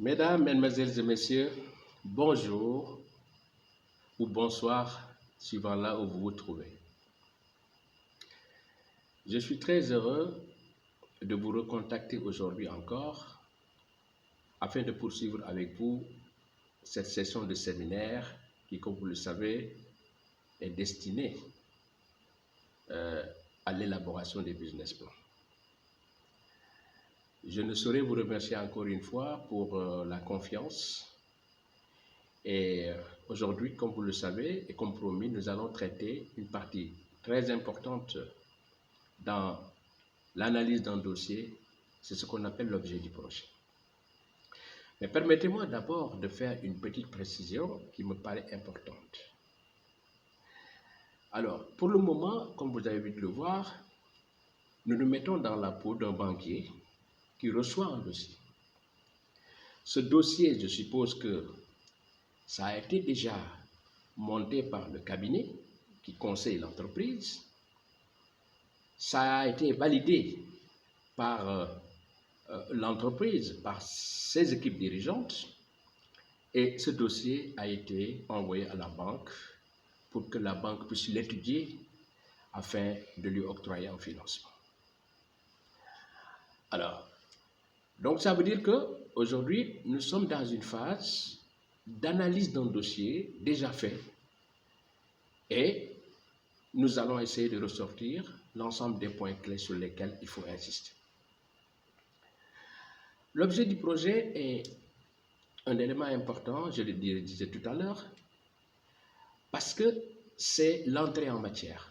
Mesdames, Mesdemoiselles et Messieurs, bonjour ou bonsoir, suivant là où vous vous trouvez. Je suis très heureux de vous recontacter aujourd'hui encore afin de poursuivre avec vous cette session de séminaire qui, comme vous le savez, est destinée à l'élaboration des business plans. Je ne saurais vous remercier encore une fois pour la confiance. Et aujourd'hui, comme vous le savez, et comme promis, nous allons traiter une partie très importante dans l'analyse d'un dossier, c'est ce qu'on appelle l'objet du projet. Mais permettez-moi d'abord de faire une petite précision qui me paraît importante. Alors, pour le moment, comme vous avez pu le voir, nous nous mettons dans la peau d'un banquier qui reçoit un dossier. Ce dossier, je suppose que ça a été déjà monté par le cabinet qui conseille l'entreprise. Ça a été validé par l'entreprise, par ses équipes dirigeantes, et ce dossier a été envoyé à la banque pour que la banque puisse l'étudier afin de lui octroyer un financement. Alors, donc ça veut dire qu'aujourd'hui, nous sommes dans une phase d'analyse d'un dossier déjà fait et nous allons essayer de ressortir l'ensemble des points clés sur lesquels il faut insister. L'objet du projet est un élément important, je le disais tout à l'heure, parce que c'est l'entrée en matière.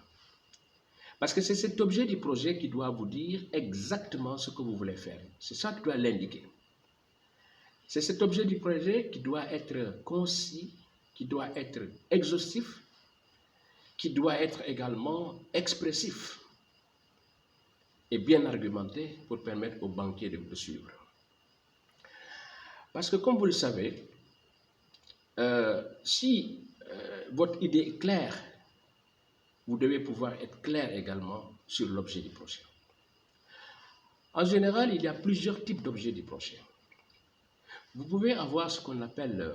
Parce que c'est cet objet du projet qui doit vous dire exactement ce que vous voulez faire. C'est ça qui doit l'indiquer. C'est cet objet du projet qui doit être concis, qui doit être exhaustif, qui doit être également expressif et bien argumenté pour permettre aux banquiers de vous suivre. Parce que comme vous le savez, si votre idée est claire, vous devez pouvoir être clair également sur l'objet du projet. En général, il y a plusieurs types d'objets du projet. Vous pouvez avoir ce qu'on appelle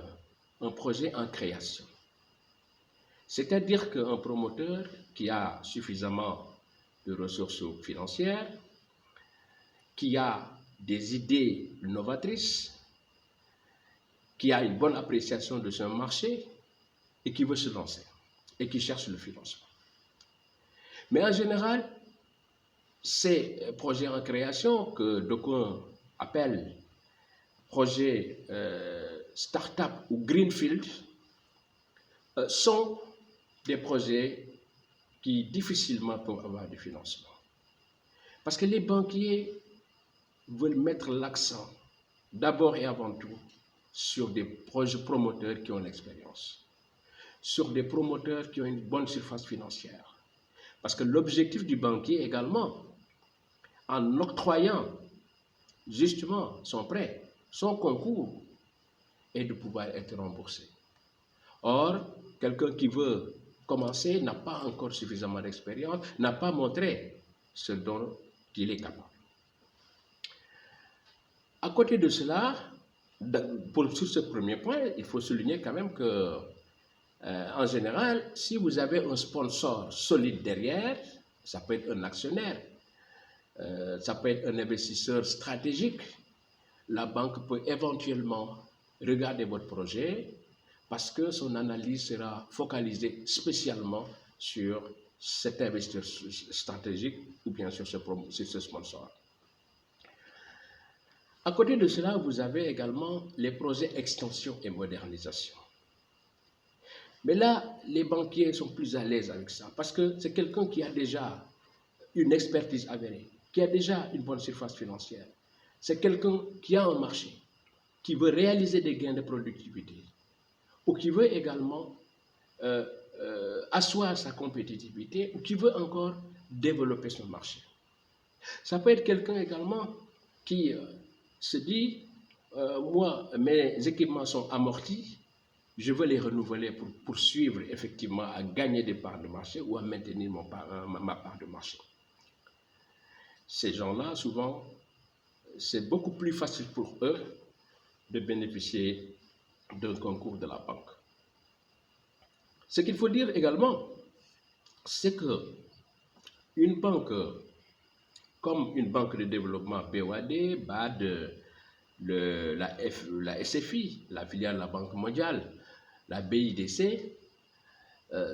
un projet en création. C'est-à-dire qu'un promoteur qui a suffisamment de ressources financières, qui a des idées novatrices, qui a une bonne appréciation de son marché et qui veut se lancer et qui cherche le financement. Mais en général, ces projets en création que d'aucuns appellent projets start-up ou greenfield sont des projets qui difficilement peuvent avoir du financement. Parce que les banquiers veulent mettre l'accent d'abord et avant tout sur des projets promoteurs qui ont l'expérience, sur des promoteurs qui ont une bonne surface financière. Parce que l'objectif du banquier également, en octroyant justement son prêt, son concours, est de pouvoir être remboursé. Or, quelqu'un qui veut commencer n'a pas encore suffisamment d'expérience, n'a pas montré ce dont il est capable. À côté de cela, sur ce premier point, il faut souligner quand même que, en général, si vous avez un sponsor solide derrière, ça peut être un actionnaire, ça peut être un investisseur stratégique, la banque peut éventuellement regarder votre projet parce que son analyse sera focalisée spécialement sur cet investisseur stratégique ou bien sur ce sponsor. À côté de cela, vous avez également les projets extension et modernisation. Mais là, les banquiers sont plus à l'aise avec ça parce que c'est quelqu'un qui a déjà une expertise avérée, qui a déjà une bonne surface financière. C'est quelqu'un qui a un marché, qui veut réaliser des gains de productivité ou qui veut également asseoir sa compétitivité ou qui veut encore développer son marché. Ça peut être quelqu'un également qui se dit, moi, mes équipements sont amortis, je veux les renouveler pour poursuivre effectivement à gagner des parts de marché ou à maintenir ma part de marché. Ces gens-là, souvent, c'est beaucoup plus facile pour eux de bénéficier d'un concours de la banque. Ce qu'il faut dire également, c'est que une banque comme une banque de développement BOAD, BAD, la SFI, la filiale de la Banque mondiale, la BIDC,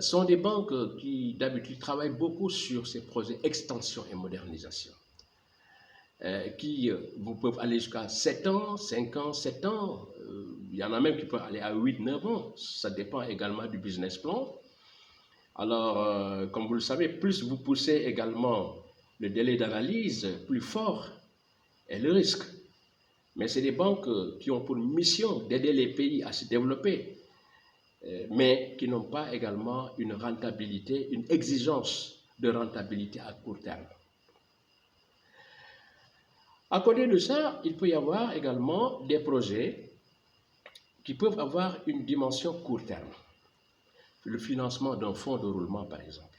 sont des banques qui d'habitude travaillent beaucoup sur ces projets extension et modernisation, qui vous peuvent aller jusqu'à 7 ans, 5 ans, 7 ans, il y en a même qui peuvent aller à 8, 9 ans, ça dépend également du business plan. Alors, comme vous le savez, plus vous poussez également le délai d'analyse, plus fort est le risque. Mais c'est des banques qui ont pour mission d'aider les pays à se développer, mais qui n'ont pas également une rentabilité, une exigence de rentabilité à court terme. À côté de ça, il peut y avoir également des projets qui peuvent avoir une dimension court terme. Le financement d'un fonds de roulement, par exemple,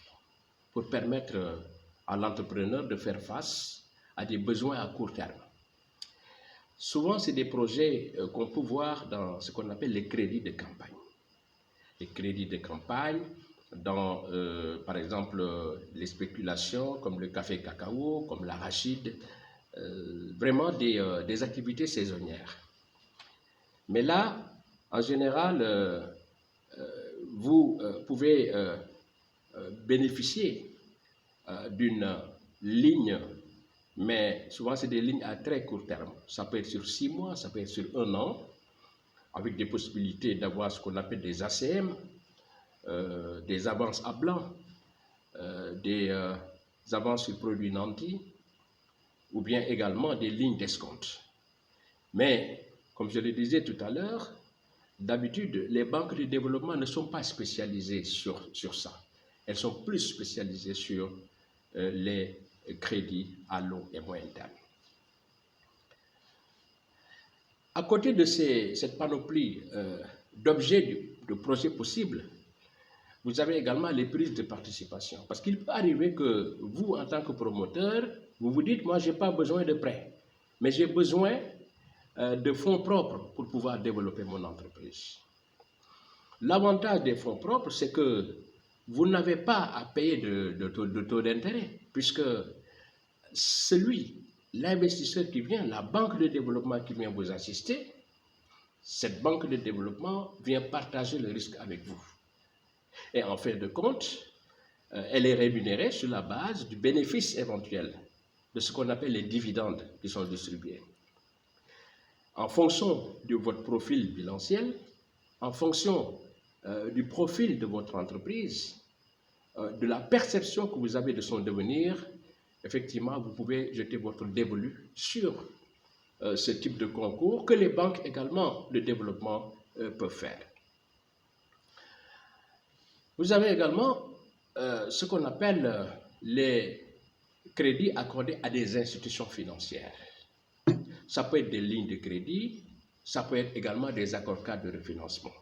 pour permettre à l'entrepreneur de faire face à des besoins à court terme. Souvent, c'est des projets qu'on peut voir dans ce qu'on appelle les crédits de campagne. Les crédits de campagne dans, par exemple, les spéculations comme le café cacao, comme l'arachide, vraiment des activités saisonnières. Mais là, en général, vous pouvez bénéficier d'une ligne, mais souvent c'est des lignes à très court terme. Ça peut être sur 6 mois, ça peut être sur 1 an, avec des possibilités d'avoir ce qu'on appelle des ACM, des avances à blanc, des avances sur produits nantis, ou bien également des lignes d'escompte. Mais, comme je le disais tout à l'heure, d'habitude, les banques de développement ne sont pas spécialisées sur ça. Elles sont plus spécialisées sur les crédits à long et moyen terme. À côté de cette panoplie d'objets, de projets possibles, vous avez également les prises de participation. Parce qu'il peut arriver que vous, en tant que promoteur, vous vous dites, moi, je n'ai pas besoin de prêts, mais j'ai besoin de fonds propres pour pouvoir développer mon entreprise. L'avantage des fonds propres, c'est que vous n'avez pas à payer de taux d'intérêt, puisque l'investisseur qui vient, la banque de développement qui vient vous assister, cette banque de développement vient partager le risque avec vous. Et en fin de compte, elle est rémunérée sur la base du bénéfice éventuel de ce qu'on appelle les dividendes qui sont distribués. En fonction de votre profil bilanciel, en fonction du profil de votre entreprise, de la perception que vous avez de son devenir, effectivement, vous pouvez jeter votre dévolu sur ce type de concours que les banques également de développement peuvent faire. Vous avez également ce qu'on appelle les crédits accordés à des institutions financières. Ça peut être des lignes de crédit, ça peut être également des accords-cadres de refinancement.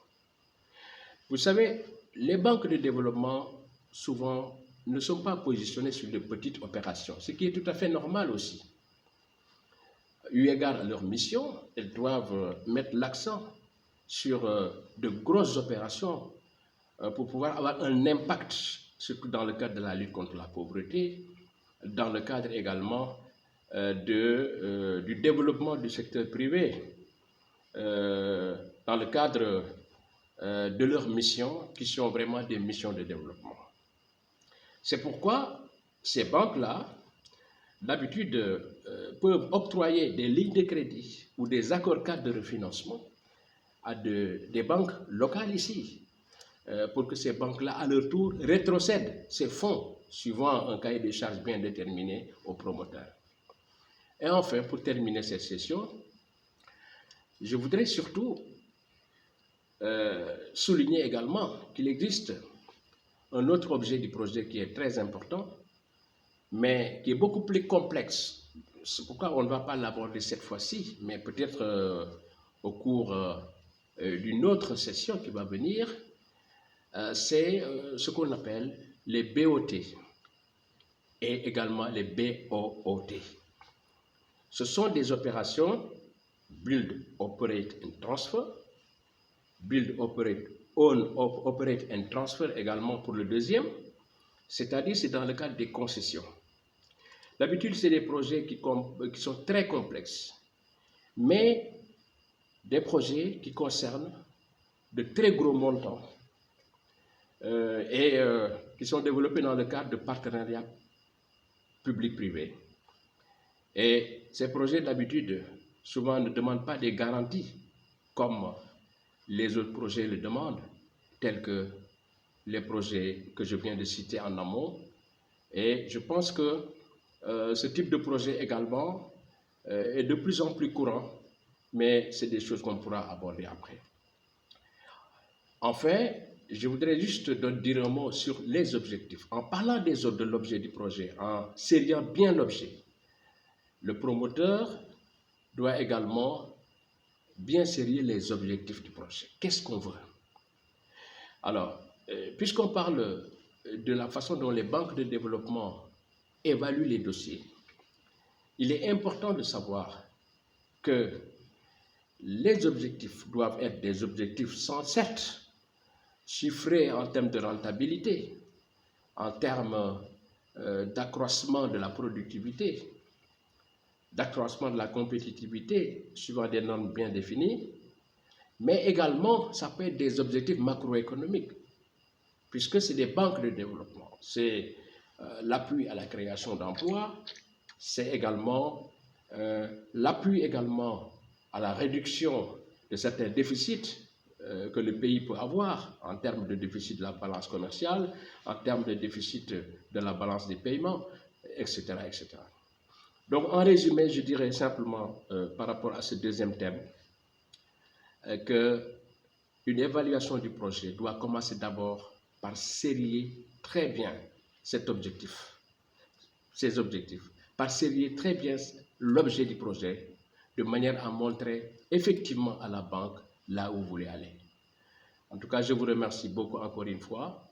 Vous savez, les banques de développement, souvent, ne sont pas positionnées sur de petites opérations, ce qui est tout à fait normal aussi. Eu égard à leur mission, elles doivent mettre l'accent sur de grosses opérations pour pouvoir avoir un impact, surtout dans le cadre de la lutte contre la pauvreté, dans le cadre également du développement du secteur privé, dans le cadre de leurs missions qui sont vraiment des missions de développement. C'est pourquoi ces banques-là, d'habitude, peuvent octroyer des lignes de crédit ou des accords-cadres de refinancement à des banques locales ici, pour que ces banques-là, à leur tour, rétrocèdent ces fonds suivant un cahier de charges bien déterminé aux promoteurs. Et enfin, pour terminer cette session, je voudrais surtout souligner également qu'il existe un autre objet du projet qui est très important, mais qui est beaucoup plus complexe. C'est pourquoi on ne va pas l'aborder cette fois-ci, mais peut-être au cours d'une autre session qui va venir, c'est ce qu'on appelle les BOT et également les BOOT. Ce sont des opérations build, operate and transfer. Build, operate, own, operate and transfer également pour le deuxième. C'est-à-dire, c'est dans le cadre des concessions. D'habitude, c'est des projets qui sont très complexes, mais des projets qui concernent de très gros montants et qui sont développés dans le cadre de partenariats public-privé. Et ces projets, d'habitude, souvent ne demandent pas des garanties comme les autres projets le demandent, tels que les projets que je viens de citer en amont. Et je pense que ce type de projet également est de plus en plus courant, mais c'est des choses qu'on pourra aborder après. Enfin, je voudrais juste dire un mot sur les objectifs. En parlant des autres de l'objet du projet, en sériant bien l'objet, le promoteur doit également bien sérier les objectifs du projet. Qu'est-ce qu'on veut? Alors, puisqu'on parle de la façon dont les banques de développement évaluent les dossiers, il est important de savoir que les objectifs doivent être des objectifs certes chiffrés en termes de rentabilité, en termes d'accroissement de la productivité, d'accroissement de la compétitivité, suivant des normes bien définies, mais également, ça peut être des objectifs macroéconomiques, puisque c'est des banques de développement. C'est l'appui à la création d'emplois, c'est également l'appui également à la réduction de certains déficits que le pays peut avoir en termes de déficit de la balance commerciale, en termes de déficit de la balance des paiements, etc., etc. Donc, en résumé, je dirais simplement par rapport à ce deuxième thème qu'une évaluation du projet doit commencer d'abord par sérier très bien cet objectif, ces objectifs, par sérier très bien l'objet du projet, de manière à montrer effectivement à la banque là où vous voulez aller. En tout cas, je vous remercie beaucoup encore une fois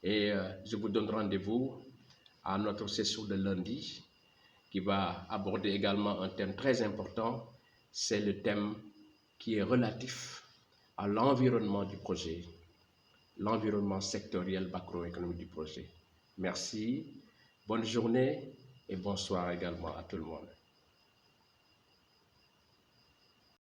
et je vous donne rendez-vous à notre session de lundi qui va aborder également un thème très important, c'est le thème qui est relatif à l'environnement du projet, l'environnement sectoriel macroéconomique du projet. Merci, bonne journée et bonsoir également à tout le monde.